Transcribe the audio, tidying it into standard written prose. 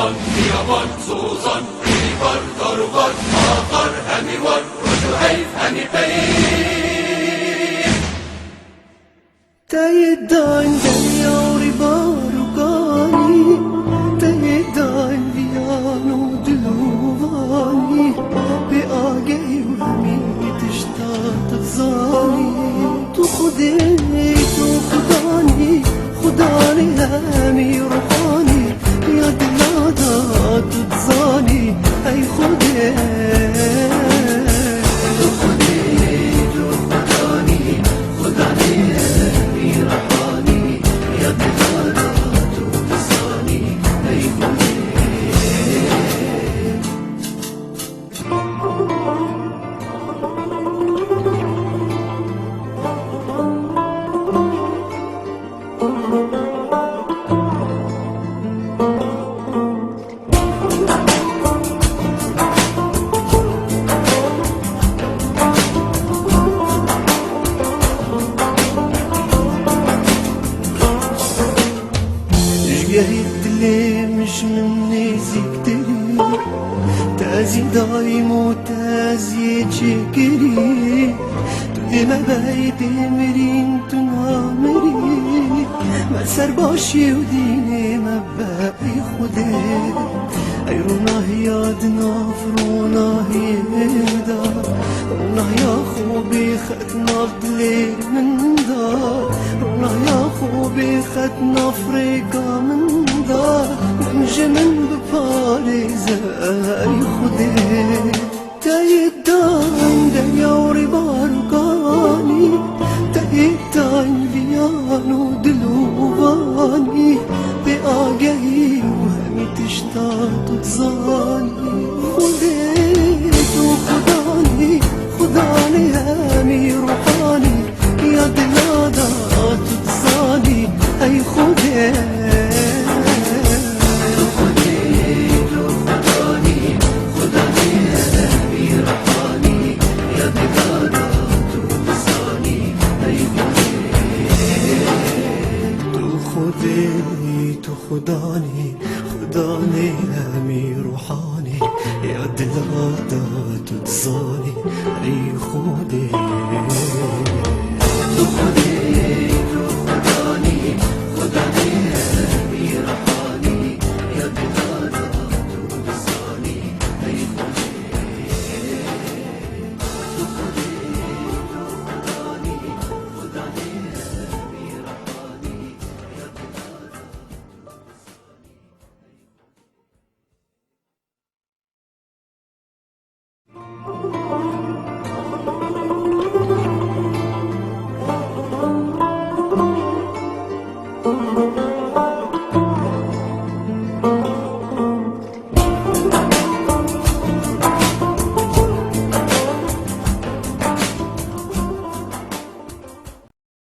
سوزان بیابان سوزان بیبار داروان آخر همی وار رجو حیف همی پیر تایدان دریاری باروگانی تایدان بیانو دلوانی به آگهی و همی تشتات زانی تو خودی تو خدانی خدانی همی روحانی یاد یادات تزانی ای خودی تو خودی تو خدانی خدانی همی روحانی یاد یادات تزانی ای خودی جهد لي مش مني زيكتري تازي دايم وتازي تشكري تودي ما بايد مرين تنامري ما سر باشي وديني ما باقي خدي اي روناه ياد نافروناه يهدا روناه يا خوبي ختنا بليل من دار روناه يا خوبي ختنا فريقا من دار نمشي من بباريزة اي خدي تايدان ديوري بارقاني تايدان بيانو دلوباني بآقاي وهمي تشتاط تزاني خديت وخداني خداني همي روحاني يا دلادات تزاني اي خديت تو خداني خداني همي روحاني يا دلادات تزاني اي خدي تو خدي